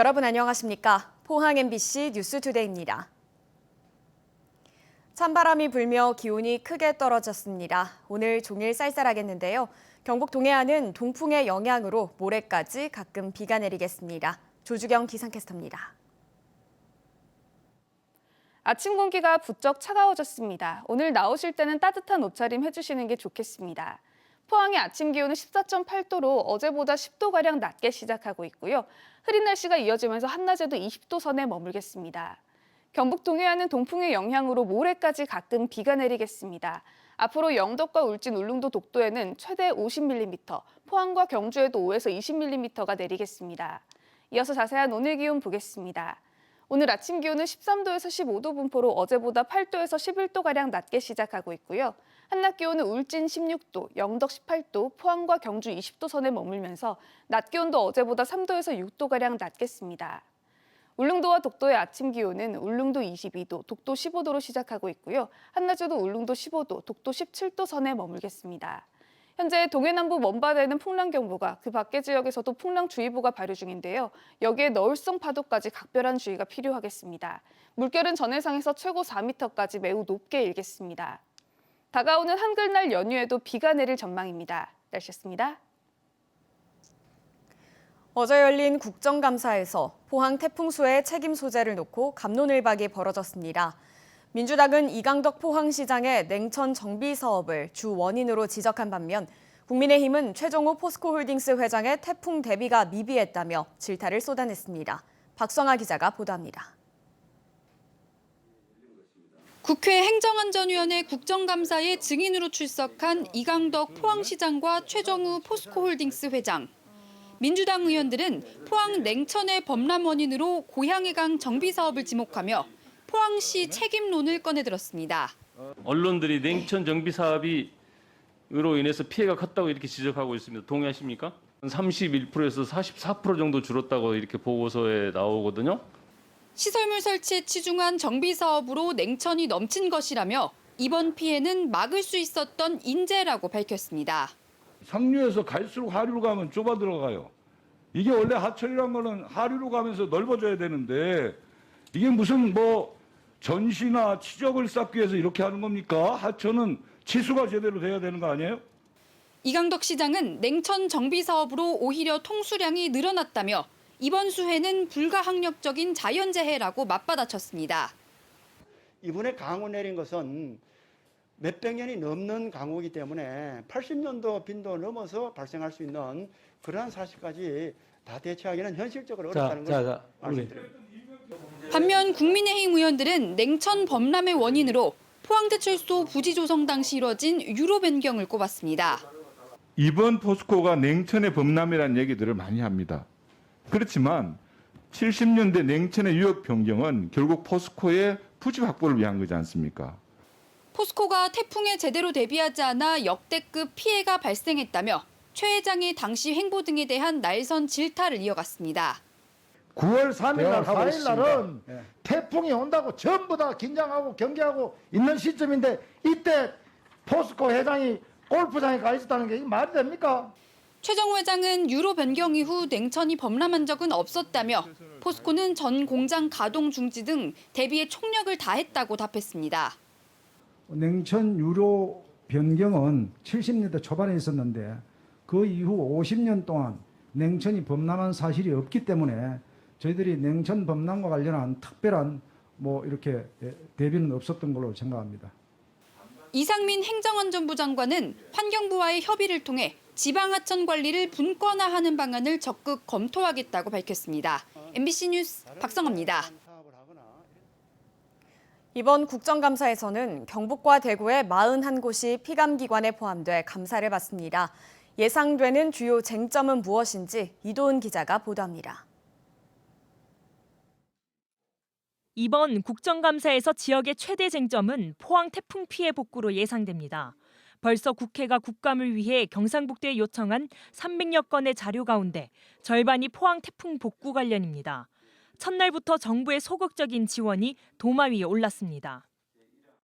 여러분 안녕하십니까? 포항 MBC 뉴스투데이입니다. 찬바람이 불며 기온이 크게 떨어졌습니다. 오늘 종일 쌀쌀하겠는데요. 경북 동해안은 동풍의 영향으로 모레까지 가끔 비가 내리겠습니다. 조주경 기상캐스터입니다. 아침 공기가 부쩍 차가워졌습니다. 오늘 나오실 때는 따뜻한 옷차림 해주시는 게 좋겠습니다. 포항의 아침 기온은 14.8도로 어제보다 10도가량 낮게 시작하고 있고요. 흐린 날씨가 이어지면서 한낮에도 20도 선에 머물겠습니다. 경북 동해안은 동풍의 영향으로 모레까지 가끔 비가 내리겠습니다. 앞으로 영덕과 울진, 울릉도, 독도에는 최대 50mm, 포항과 경주에도 5에서 20mm가 내리겠습니다. 이어서 자세한 오늘 기온 보겠습니다. 오늘 아침 기온은 13도에서 15도 분포로 어제보다 8도에서 11도가량 낮게 시작하고 있고요. 한낮 기온은 울진 16도, 영덕 18도, 포항과 경주 20도 선에 머물면서 낮 기온도 어제보다 3도에서 6도가량 낮겠습니다. 울릉도와 독도의 아침 기온은 울릉도 22도, 독도 15도로 시작하고 있고요. 한낮에도 울릉도 15도, 독도 17도 선에 머물겠습니다. 현재 동해남부 먼바다에는 풍랑경보가, 그 밖의 지역에서도 풍랑주의보가 발효 중인데요. 여기에 너울성 파도까지 각별한 주의가 필요하겠습니다. 물결은 전해상에서 최고 4m까지 매우 높게 일겠습니다. 다가오는 한글날 연휴에도 비가 내릴 전망입니다. 날씨였습니다. 어제 열린 국정감사에서 포항 태풍 수해 책임 소재를 놓고 갑론을박이 벌어졌습니다. 민주당은 이강덕 포항시장의 냉천 정비 사업을 주 원인으로 지적한 반면 국민의힘은 최종호 포스코홀딩스 회장의 태풍 대비가 미비했다며 질타를 쏟아냈습니다. 박성아 기자가 보도합니다. 국회 행정안전위원회 국정감사에 증인으로 출석한 이강덕 포항시장과 최정우 포스코홀딩스 회장. 민주당 의원들은 포항 냉천의 범람 원인으로 고향해강 정비 사업을 지목하며 포항시 책임론을 꺼내들었습니다. 언론들이 냉천 정비 사업으로 인해서 피해가 컸다고 이렇게 지적하고 있습니다. 동의하십니까? 31%에서 44% 정도 줄었다고 이렇게 보고서에 나오거든요. 시설물 설치에 치중한 정비 사업으로 냉천이 넘친 것이라며 이번 피해는 막을 수 있었던 인재라고 밝혔습니다. 상류에서 갈수록 하류로 가면 좁아 들어가요. 이게 원래 하천이란 거는 하류로 가면서 넓어져야 되는데 이게 무슨 전시나 치적을 쌓기 위해서 이렇게 하는 겁니까? 하천은 치수가 제대로 돼야 되는 거 아니에요? 이강덕 시장은 냉천 정비 사업으로 오히려 통수량이 늘어났다며 이번 수해는 불가항력적인 자연재해라고 맞받아쳤습니다. 이번에 강우 내린 것은 몇백 년이 넘는 강우이기 때문에 80년도 빈도 넘어서 발생할 수 있는 그러한 사실까지 다 대처하기는 현실적으로 어렵다는 것을 말씀드립니다. 반면 국민의힘 의원들은 냉천 범람의 원인으로 포항제철소 부지 조성 당시 이뤄진 유로 변경을 꼽았습니다. 이번 포스코가 냉천의 범람이라는 얘기들을 많이 합니다. 그렇지만 70년대 냉천의 유역 변경은 결국 포스코의 부지 확보를 위한 거지 않습니까? 포스코가 태풍에 제대로 대비하지 않아 역대급 피해가 발생했다며 최 회장의 당시 행보 등에 대한 날선 질타를 이어갔습니다. 9월 3일 날, 4일 날은 태풍이 온다고 전부 다 긴장하고 경계하고 있는 시점인데 이때 포스코 회장이 골프장에 가 있었다는 게 말이 됩니까? 최정우 회장은 유로 변경 이후 냉천이 범람한 적은 없었다며 포스코는 전 공장 가동 중지 등 대비에 총력을 다했다고 답했습니다. 냉천 유로 변경은 70년대 초반에 있었는데 그 이후 50년 동안 냉천이 범람한 사실이 없기 때문에 저희들이 냉천 범람과 관련한 특별한 이렇게 대비는 없었던 걸로 생각합니다. 이상민 행정안전부 장관은 환경부와의 협의를 통해 지방하천 관리를 분권화하는 방안을 적극 검토하겠다고 밝혔습니다. MBC 뉴스 박성아입니다. 이번 국정감사에서는 경북과 대구의 41곳이 피감기관에 포함돼 감사를 받습니다. 예상되는 주요 쟁점은 무엇인지 이도은 기자가 보도합니다. 이번 국정감사에서 지역의 최대 쟁점은 포항 태풍 피해 복구로 예상됩니다. 벌써 국회가 국감을 위해 경상북도에 요청한 300여 건의 자료 가운데 절반이 포항 태풍 복구 관련입니다. 첫날부터 정부의 소극적인 지원이 도마 위에 올랐습니다.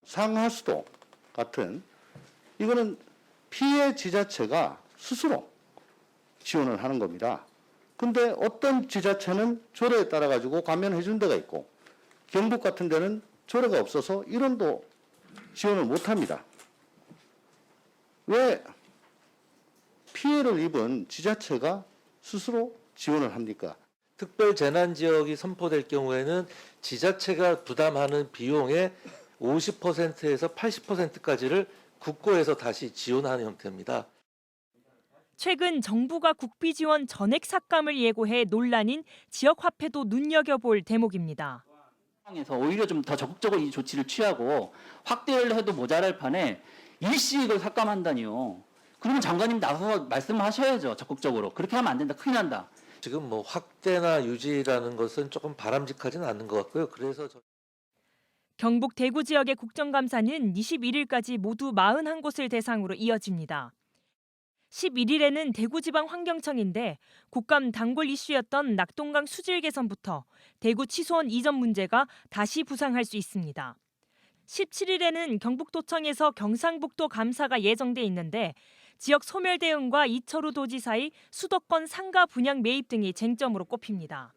상하수도 같은 이거는 피해 지자체가 스스로 지원을 하는 겁니다. 근데 어떤 지자체는 조례에 따라 가지고 감면해 준 데가 있고 경북 같은 데는 조례가 없어서 1원도 지원을 못 합니다. 왜 피해를 입은 지자체가 스스로 지원을 합니까? 특별 재난 지역이 선포될 경우에는 지자체가 부담하는 비용의 50%에서 80%까지를 국고에서 다시 지원하는 형태입니다. 최근 정부가 국비 지원 전액 삭감을 예고해 논란인 지역 화폐도 눈여겨볼 대목입니다. 상황에서 오히려 좀 더 적극적으로 이 조치를 취하고 확대를 해도 모자랄 판에 일시익을 삭감한다니요. 그러면 장관님 나서서 말씀을 하셔야죠. 적극적으로. 그렇게 하면 안 된다. 큰일 난다. 지금 뭐 확대나 유지라는 것은 조금 바람직하지는 않는 것 같고요. 그래서 경북 대구 지역의 국정감사는 21일까지 모두 41곳을 대상으로 이어집니다. 11일에는 대구지방환경청인데 국감 단골 이슈였던 낙동강 수질 개선부터 대구 취소원 이전 문제가 다시 부상할 수 있습니다. 17일에는 경북도청에서 경상북도 감사가 예정돼 있는데 지역 소멸 대응과 이철우 도지사의 수도권 상가 분양 매입 등이 쟁점으로 꼽힙니다.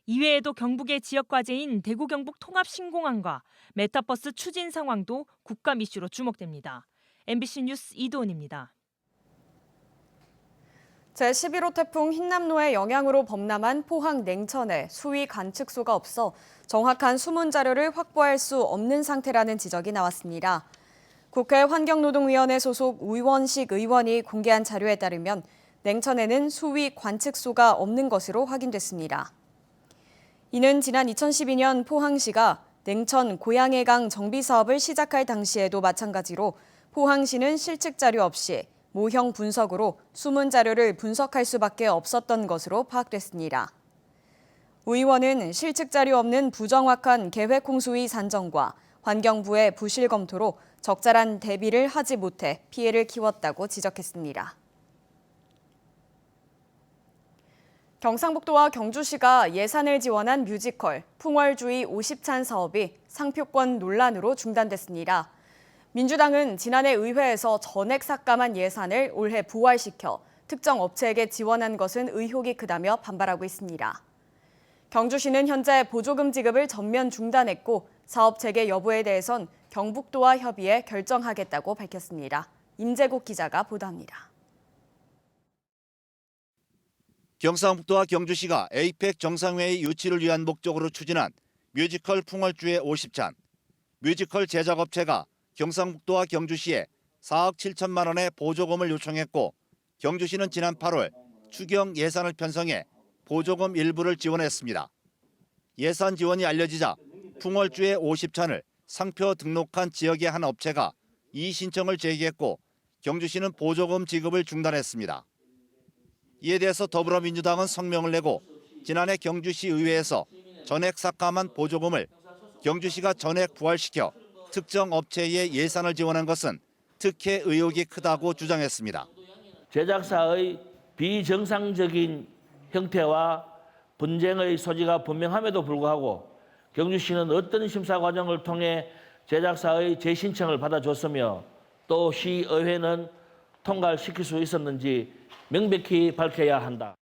이외에도 경북의 지역 과제인 대구 경북 통합 신공항과 메타버스 추진 상황도 국감 이슈로 주목됩니다. MBC 뉴스 이도은입니다. 제11호 태풍 흰남노의 영향으로 범람한 포항 냉천에 수위 관측소가 없어 정확한 수문 자료를 확보할 수 없는 상태라는 지적이 나왔습니다. 국회 환경노동위원회 소속 우원식 의원이 공개한 자료에 따르면 냉천에는 수위 관측소가 없는 것으로 확인됐습니다. 이는 지난 2012년 포항시가 냉천 고양해강 정비 사업을 시작할 당시에도 마찬가지로 포항시는 실측 자료 없이 모형 분석으로 수문 자료를 분석할 수밖에 없었던 것으로 파악됐습니다. 우 의원은 실측 자료 없는 부정확한 계획 홍수위 산정과 환경부의 부실 검토로 적절한 대비를 하지 못해 피해를 키웠다고 지적했습니다. 경상북도와 경주시가 예산을 지원한 뮤지컬 풍월주의 50찬 사업이 상표권 논란으로 중단됐습니다. 민주당은 지난해 의회에서 전액 삭감한 예산을 올해 부활시켜 특정 업체에게 지원한 것은 의혹이 크다며 반발하고 있습니다. 경주시는 현재 보조금 지급을 전면 중단했고 사업 재개 여부에 대해선 경북도와 협의해 결정하겠다고 밝혔습니다. 임재국 기자가 보도합니다. 경상북도와 경주시가 에이펙 정상회의 유치를 위한 목적으로 추진한 뮤지컬 풍월주의 50찬. 뮤지컬 제작업체가 경상북도와 경주시에 4억 7천만 원의 보조금을 요청했고 경주시는 지난 8월 추경 예산을 편성해 보조금 일부를 지원했습니다. 예산 지원이 알려지자 풍월주의 50찬을 상표 등록한 지역의 한 업체가 이의 신청을 제기했고 경주시는 보조금 지급을 중단했습니다. 이에 대해서 더불어민주당은 성명을 내고 지난해 경주시 의회에서 전액 삭감한 보조금을 경주시가 전액 부활시켜 특정 업체의 예산을 지원한 것은 특혜 의혹이 크다고 주장했습니다. 제작사의 비정상적인 형태와 분쟁의 소지가 분명함에도 불구하고 경주시는 어떤 심사 과정을 통해 제작사의 재신청을 받아줬으며 또 시의회는 통과를 시킬 수 있었는지 명백히 밝혀야 한다.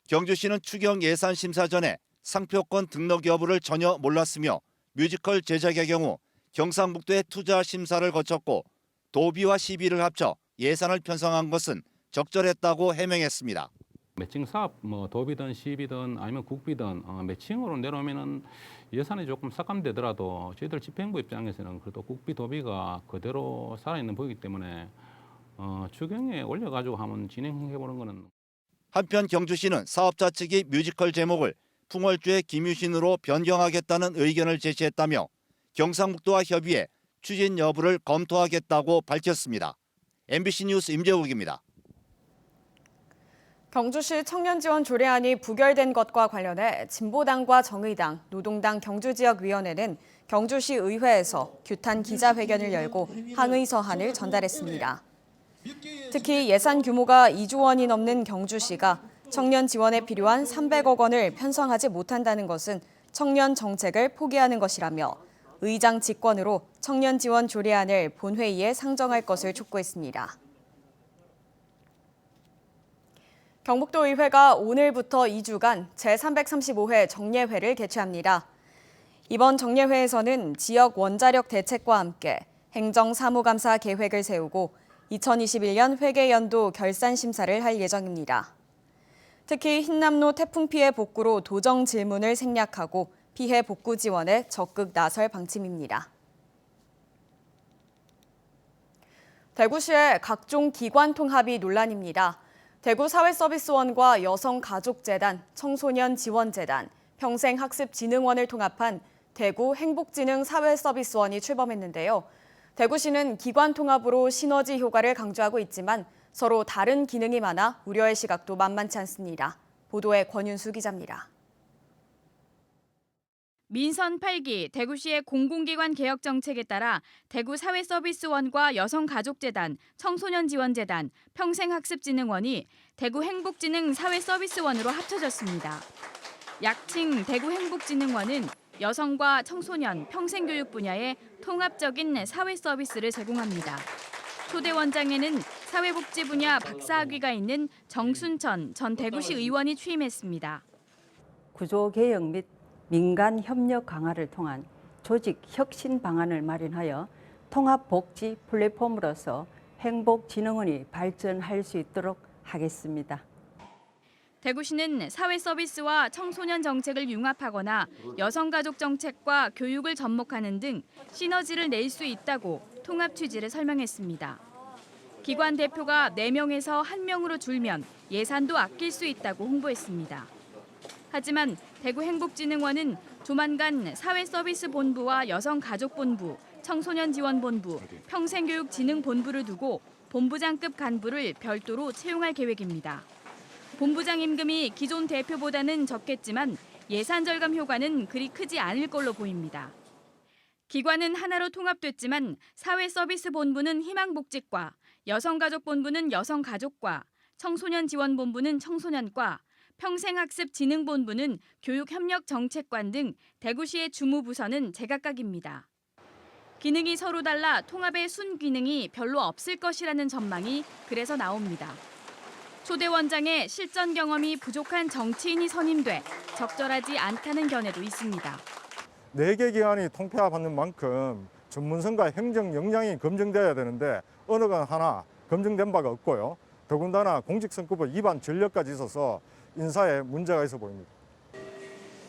경주시는 추경 예산 심사 전에 상표권 등록 여부를 전혀 몰랐으며 뮤지컬 제작의 경우 경상북도의 투자 심사를 거쳤고 도비와 시비를 합쳐 예산을 편성한 것은 적절했다고 해명했습니다. 매칭 사업, 도비든 시비든 아니면 국비든 매칭으로 내놓으면은 예산이 조금 삭감되더라도 저희들 집행부 입장에서는 그래도 국비 도비가 그대로 살아있는 보이기 때문에 추경에 올려가지고 한번 진행해보는 거는. 한편 경주시는 사업자 측이 뮤지컬 제목을 풍월주의 김유신으로 변경하겠다는 의견을 제시했다며 경상북도와 협의해 추진 여부를 검토하겠다고 밝혔습니다. MBC 뉴스 임재욱입니다. 경주시 청년지원 조례안이 부결된 것과 관련해 진보당과 정의당, 노동당 경주지역위원회는 경주시 의회에서 규탄 기자회견을 열고 항의 서한을 전달했습니다. 특히 예산 규모가 2조 원이 넘는 경주시가 청년 지원에 필요한 300억 원을 편성하지 못한다는 것은 청년 정책을 포기하는 것이라며 의장 직권으로 청년 지원 조례안을 본회의에 상정할 것을 촉구했습니다. 경북도의회가 오늘부터 2주간 제335회 정례회를 개최합니다. 이번 정례회에서는 지역 원자력 대책과 함께 행정사무감사 계획을 세우고 2021년 회계연도 결산 심사를 할 예정입니다. 특히 흰남노 태풍 피해 복구로 도정 질문을 생략하고 피해 복구 지원에 적극 나설 방침입니다. 대구시의 각종 기관 통합이 논란입니다. 대구사회서비스원과 여성가족재단, 청소년지원재단, 평생학습진흥원을 통합한 대구행복지능사회서비스원이 출범했는데요. 대구시는 기관 통합으로 시너지 효과를 강조하고 있지만 서로 다른 기능이 많아 우려의 시각도 만만치 않습니다. 보도에 권윤수 기자입니다. 민선 8기 대구시의 공공기관 개혁 정책에 따라 대구사회서비스원과 여성가족재단, 청소년지원재단, 평생학습진흥원이 대구행복지능사회서비스원으로 합쳐졌습니다. 약칭 대구행복지능원은 여성과 청소년, 평생교육 분야의 통합적인 사회서비스를 제공합니다. 초대 원장에는 사회복지 분야 박사학위가 있는 정순천 전 대구시 의원이 취임했습니다. 구조개혁 및 민간 협력 강화를 통한 조직 혁신 방안을 마련하여 통합복지 플랫폼으로서 행복진흥원이 발전할 수 있도록 하겠습니다. 대구시는 사회서비스와 청소년 정책을 융합하거나 여성가족 정책과 교육을 접목하는 등 시너지를 낼 수 있다고 통합 취지를 설명했습니다. 기관 대표가 4명에서 1명으로 줄면 예산도 아낄 수 있다고 홍보했습니다. 하지만 대구행복진흥원은 조만간 사회서비스본부와 여성가족본부, 청소년지원본부, 평생교육진흥본부를 두고 본부장급 간부를 별도로 채용할 계획입니다. 본부장 임금이 기존 대표보다는 적겠지만 예산 절감 효과는 그리 크지 않을 걸로 보입니다. 기관은 하나로 통합됐지만 사회서비스본부는 희망복지과, 여성가족본부는 여성가족과, 청소년지원본부는 청소년과, 평생학습진흥본부는 교육협력정책관 등 대구시의 주무부서는 제각각입니다. 기능이 서로 달라 통합의 순기능이 별로 없을 것이라는 전망이 그래서 나옵니다. 초대 원장의 실전 경험이 부족한 정치인이 선임돼 적절하지 않다는 견해도 있습니다. 4개 기관이 통폐합하는 만큼 전문성과 행정 역량이 검증돼야 되는데 어느 건 하나 검증된 바가 없고요. 더군다나 공직선거법 위반 전력까지 있어서 인사에 문제가 있어 보입니다.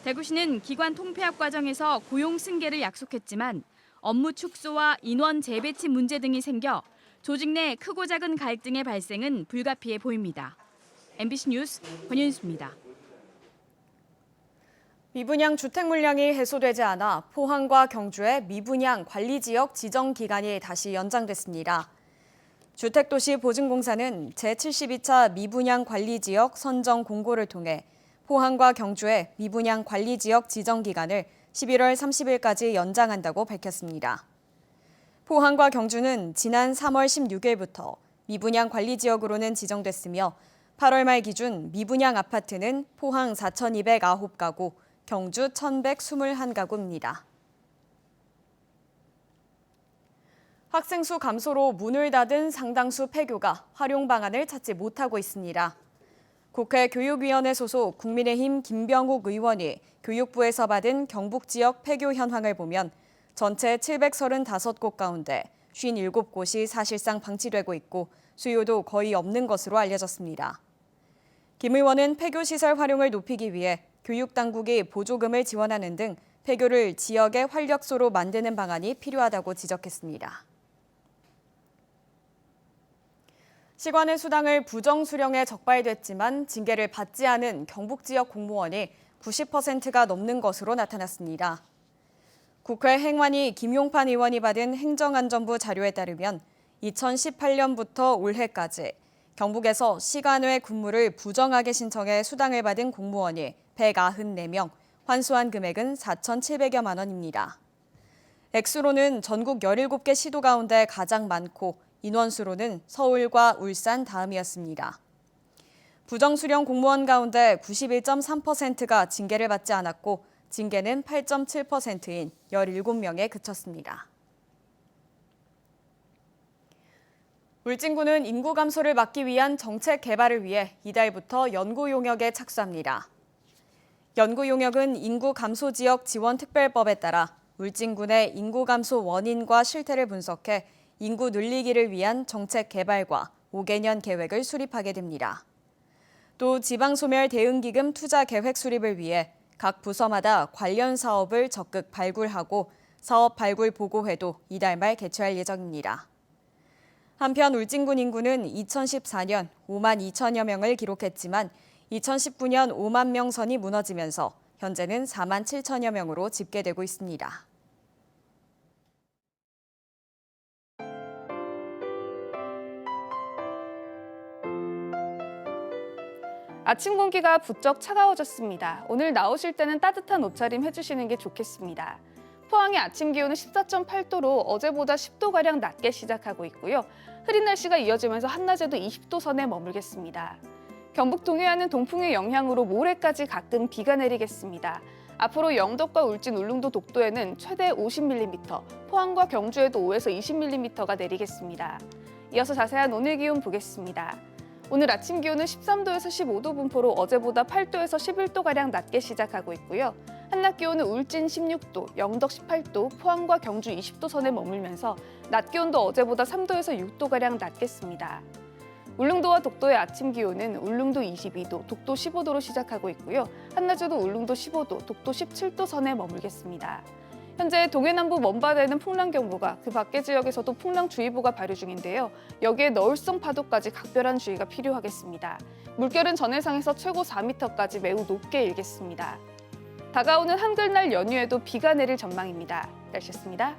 대구시는 기관 통폐합 과정에서 고용 승계를 약속했지만 업무 축소와 인원 재배치 문제 등이 생겨 조직 내 크고 작은 갈등의 발생은 불가피해 보입니다. MBC 뉴스 권윤수입니다. 미분양 주택 물량이 해소되지 않아 포항과 경주의 미분양 관리지역 지정 기간이 다시 연장됐습니다. 주택도시보증공사는 제72차 미분양 관리지역 선정 공고를 통해 포항과 경주의 미분양 관리지역 지정 기간을 11월 30일까지 연장한다고 밝혔습니다. 포항과 경주는 지난 3월 16일부터 미분양 관리지역으로는 지정됐으며 8월 말 기준 미분양 아파트는 포항 4,209가구, 경주 1,121가구입니다. 학생 수 감소로 문을 닫은 상당수 폐교가 활용 방안을 찾지 못하고 있습니다. 국회 교육위원회 소속 국민의힘 김병욱 의원이 교육부에서 받은 경북 지역 폐교 현황을 보면 전체 735곳 가운데 57곳이 사실상 방치되고 있고 수요도 거의 없는 것으로 알려졌습니다. 김 의원은 폐교시설 활용을 높이기 위해 교육당국이 보조금을 지원하는 등 폐교를 지역의 활력소로 만드는 방안이 필요하다고 지적했습니다. 시관의 수당을 부정수령해 적발됐지만 징계를 받지 않은 경북 지역 공무원이 90%가 넘는 것으로 나타났습니다. 국회 행안위 김용판 의원이 받은 행정안전부 자료에 따르면 2018년부터 올해까지 경북에서 시간 외 근무를 부정하게 신청해 수당을 받은 공무원이 194명, 환수한 금액은 4,700여만 원입니다. 액수로는 전국 17개 시도 가운데 가장 많고 인원수로는 서울과 울산 다음이었습니다. 부정수령 공무원 가운데 91.3%가 징계를 받지 않았고 징계는 8.7%인 17명에 그쳤습니다. 울진군은 인구 감소를 막기 위한 정책 개발을 위해 이달부터 연구 용역에 착수합니다. 연구 용역은 인구 감소 지역 지원 특별법에 따라 울진군의 인구 감소 원인과 실태를 분석해 인구 늘리기를 위한 정책 개발과 5개년 계획을 수립하게 됩니다. 또 지방소멸 대응기금 투자 계획 수립을 위해 각 부서마다 관련 사업을 적극 발굴하고 사업 발굴 보고회도 이달 말 개최할 예정입니다. 한편 울진군 인구는 2014년 5만 2천여 명을 기록했지만 2019년 5만 명 선이 무너지면서 현재는 4만 7천여 명으로 집계되고 있습니다. 아침 공기가 부쩍 차가워졌습니다. 오늘 나오실 때는 따뜻한 옷차림 해주시는 게 좋겠습니다. 포항의 아침 기온은 14.8도로 어제보다 10도가량 낮게 시작하고 있고요. 흐린 날씨가 이어지면서 한낮에도 20도 선에 머물겠습니다. 경북 동해안은 동풍의 영향으로 모레까지 가끔 비가 내리겠습니다. 앞으로 영덕과 울진, 울릉도, 독도에는 최대 50mm, 포항과 경주에도 5에서 20mm가 내리겠습니다. 이어서 자세한 오늘 기온 보겠습니다. 오늘 아침 기온은 13도에서 15도 분포로 어제보다 8도에서 11도가량 낮게 시작하고 있고요. 한낮 기온은 울진 16도, 영덕 18도, 포항과 경주 20도 선에 머물면서 낮 기온도 어제보다 3도에서 6도가량 낮겠습니다. 울릉도와 독도의 아침 기온은 울릉도 22도, 독도 15도로 시작하고 있고요. 한낮에도 울릉도 15도, 독도 17도 선에 머물겠습니다. 현재 동해남부 먼바다에는 풍랑경보가, 그 밖의 지역에서도 풍랑주의보가 발효 중인데요. 여기에 너울성 파도까지 각별한 주의가 필요하겠습니다. 물결은 전해상에서 최고 4m까지 매우 높게 일겠습니다. 다가오는 한글날 연휴에도 비가 내릴 전망입니다. 날씨였습니다.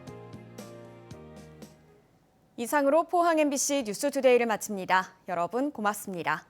이상으로 포항 MBC 뉴스투데이를 마칩니다. 여러분 고맙습니다.